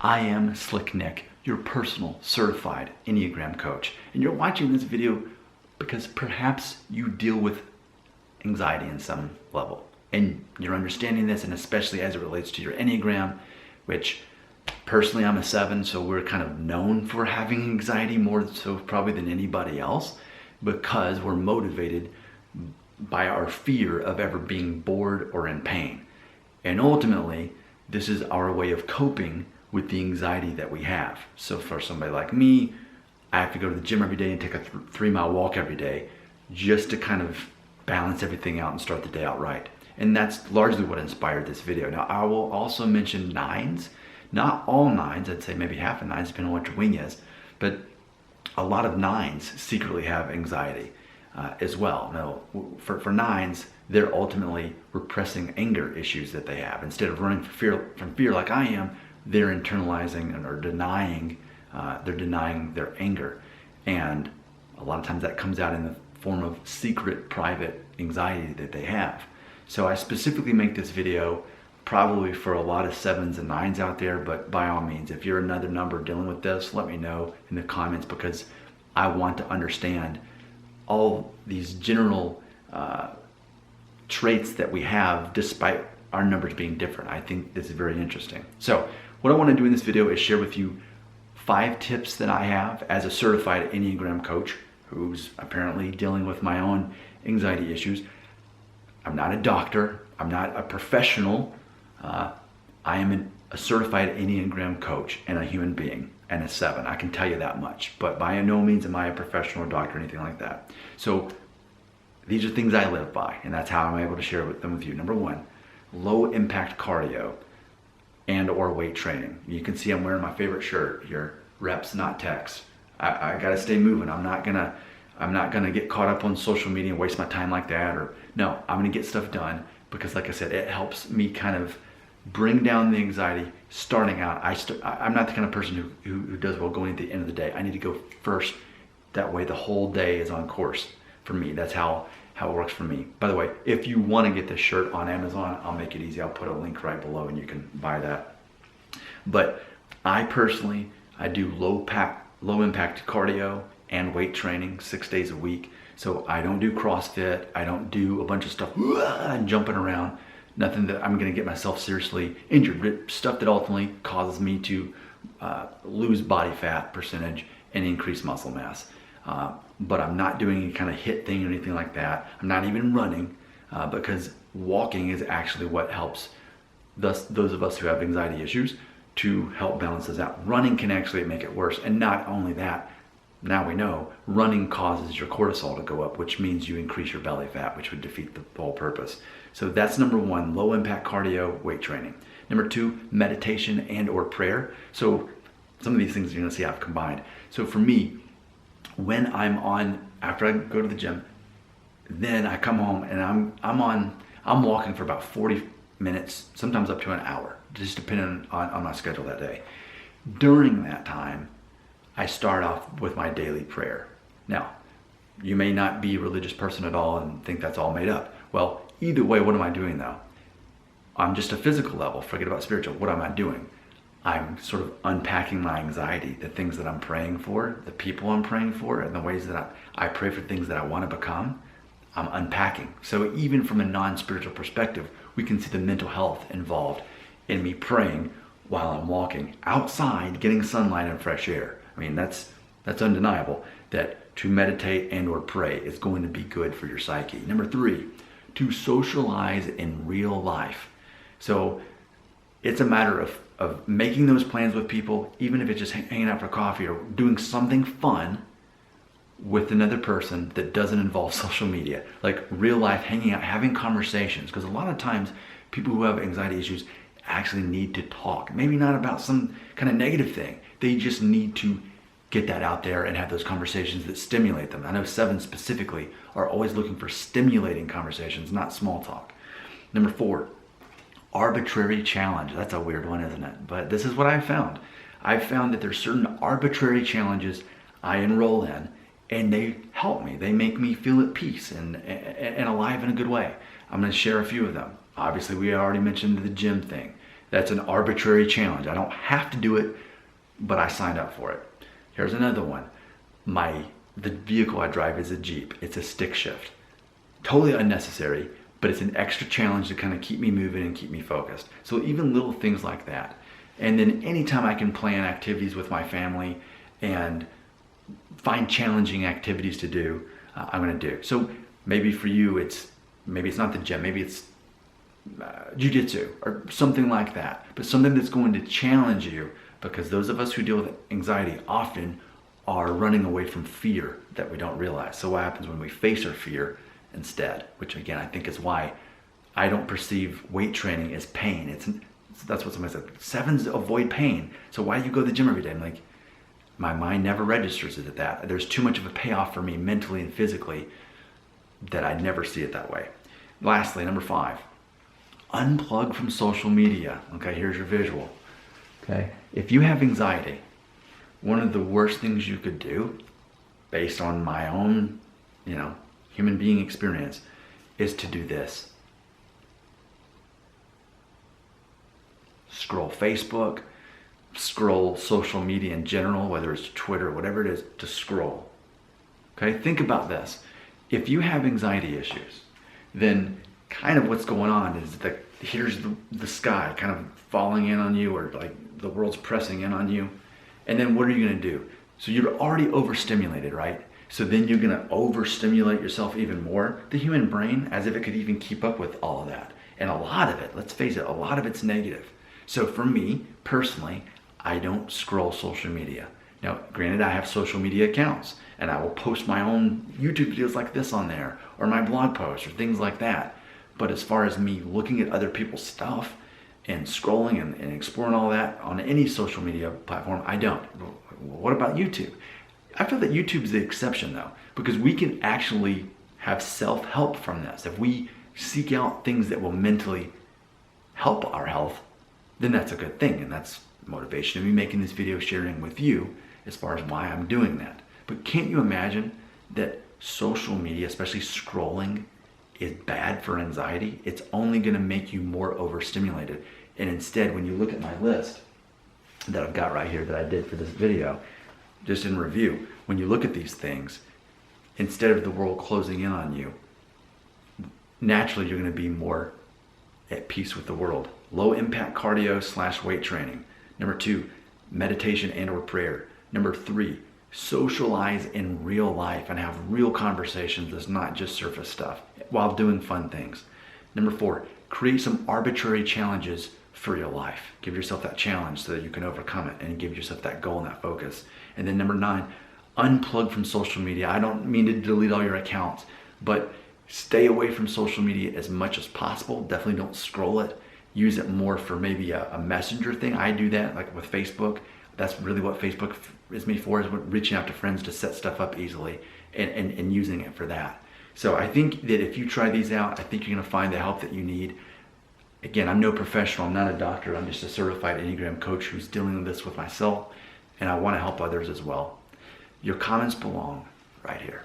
I am Slick Nick, your personal certified Enneagram coach. And you're watching this video because perhaps you deal with anxiety in some level. And you're understanding this, and especially as it relates to your Enneagram, which personally I'm a 7, so we're kind of known for having anxiety more so probably than anybody else, because we're motivated by our fear of ever being bored or in pain. And ultimately, this is our way of coping with the anxiety that we have. So for somebody like me, I have to go to the gym every day and take a 3-mile walk every day just to kind of balance everything out and start the day out right. And that's largely what inspired this video. Now, I will also mention 9s. Not all 9s, I'd say maybe half of 9s, depending on what your wing is, but a lot of 9s secretly have anxiety as well. Now, for 9s, they're ultimately repressing anger issues that they have. Instead of running from fear like I am, they're internalizing or denying their anger. And a lot of times that comes out in the form of secret, private anxiety that they have. So I specifically make this video probably for a lot of 7s and 9s out there, but by all means, if you're another number dealing with this, let me know in the comments, because I want to understand all these general traits that we have despite our numbers being different. I think this is very interesting. So what I want to do in this video is share with you 5 tips that I have as a certified Enneagram coach who's apparently dealing with my own anxiety issues. I'm not a doctor. I'm not a professional. I am a certified Enneagram coach and a human being and a 7. I can tell you that much. But by no means am I a professional or doctor or anything like that. So these are things I live by, and that's how I'm able to share them with you. Number 1, low impact cardio and or weight training. You can see I'm wearing my favorite shirt here, reps, not techs. I gotta stay moving. I'm not gonna get caught up on social media and waste my time like that. Or no, I'm gonna get stuff done because, like I said, it helps me kind of bring down the anxiety starting out. I'm not the kind of person who does well going at the end of the day. I need to go first. That way the whole day is on course for me. That's how it works for me. By the way, if you want to get this shirt on Amazon, I'll make it easy. I'll put a link right below and you can buy that. But I personally, I do low impact cardio and weight training 6 days a week. So I don't do CrossFit. I don't do a bunch of stuff and jumping around. Nothing that I'm going to get myself seriously injured, but stuff that ultimately causes me to lose body fat percentage and increase muscle mass. But I'm not doing any kind of HIIT thing or anything like that. I'm not even running because walking is actually what helps those of us who have anxiety issues to help balance this out. Running can actually make it worse. And not only that, now we know running causes your cortisol to go up, which means you increase your belly fat, which would defeat the whole purpose. So that's number 1, low impact cardio, weight training. Number 2, meditation and or prayer. So some of these things you're gonna see I've combined. So for me, when after I go to the gym, then I come home and I'm walking for about 40 minutes, sometimes up to an hour, just depending on my schedule that day. During that time, I start off with my daily prayer. Now, you may not be a religious person at all and think that's all made up. Well, either way, what am I doing though? On just a physical level, forget about spiritual, what am I doing? I'm sort of unpacking my anxiety, the things that I'm praying for, the people I'm praying for, and the ways that I pray for things that I want to become. I'm unpacking. So even from a non-spiritual perspective, we can see the mental health involved in me praying while I'm walking outside, getting sunlight and fresh air. I mean, that's undeniable that to meditate and or pray is going to be good for your psyche. Number 3, to socialize in real life. So it's a matter of making those plans with people, even if it's just hanging out for coffee or doing something fun with another person that doesn't involve social media, like real life, hanging out, having conversations. Because a lot of times people who have anxiety issues actually need to talk, maybe not about some kind of negative thing. They just need to get that out there and have those conversations that stimulate them. I know 7 specifically are always looking for stimulating conversations, not small talk. Number 4, arbitrary challenge. That's a weird one, isn't it? But this is what I found. I've found that there's certain arbitrary challenges I enroll in, and they help me. They make me feel at peace and alive in a good way. I'm going to share a few of them. Obviously, we already mentioned the gym thing. That's an arbitrary challenge. I don't have to do it, but I signed up for it. Here's another one. The vehicle I drive is a Jeep. It's a stick shift. Totally unnecessary, but it's an extra challenge to kind of keep me moving and keep me focused. So even little things like that. And then anytime I can plan activities with my family and find challenging activities to do, I'm going to do. So maybe for you, maybe it's not the gym, maybe it's jiu-jitsu or something like that, but something that's going to challenge you, because those of us who deal with anxiety often are running away from fear that we don't realize. So what happens when we face our fear instead, which again, I think is why I don't perceive weight training as pain. That's what somebody said, 7s avoid pain. So why do you go to the gym every day? I'm like, my mind never registers it at that. There's too much of a payoff for me mentally and physically that I never see it that way. Lastly, number 5, unplug from social media. Okay, here's your visual. Okay, if you have anxiety, one of the worst things you could do, based on my own, human being experience, is to do this. Scroll Facebook, scroll social media in general, whether it's Twitter, whatever it is, to scroll. Okay, think about this. If you have anxiety issues, then kind of what's going on is that here's the sky kind of falling in on you, or like the world's pressing in on you. And then what are you going to do? So you're already overstimulated, right? So then you're going to overstimulate yourself even more. The human brain, as if it could even keep up with all of that. And a lot of it, let's face it, a lot of it's negative. So for me, personally, I don't scroll social media. Now, granted, I have social media accounts, and I will post my own YouTube videos like this on there, or my blog posts, or things like that. But as far as me looking at other people's stuff and scrolling and exploring all that on any social media platform, I don't. What about YouTube? I feel that YouTube is the exception though, because we can actually have self-help from this. If we seek out things that will mentally help our health, then that's a good thing. And that's motivation of me making this video, sharing with you as far as why I'm doing that. But can't you imagine that social media, especially scrolling, is bad for anxiety? It's only going to make you more overstimulated. And instead, when you look at my list that I've got right here that I did for this video, just in review, when you look at these things, instead of the world closing in on you, naturally you're going to be more at peace with the world. Low impact cardio / weight training. Number 2, meditation and or prayer. Number 3, socialize in real life and have real conversations that's not just surface stuff while doing fun things. Number 4, create some arbitrary challenges for your life. Give yourself that challenge so that you can overcome it and give yourself that goal and that focus. And then number 9, unplug from social media. I don't mean to delete all your accounts, but stay away from social media as much as possible. Definitely don't scroll it. Use it more for maybe a messenger thing. I do that like with Facebook. That's really what Facebook is made for, is reaching out to friends to set stuff up easily and using it for that. So I think that if you try these out, I think you're going to find the help that you need. Again, I'm no professional. I'm not a doctor. I'm just a certified Enneagram coach who's dealing with this with myself, and I want to help others as well. Your comments belong right here.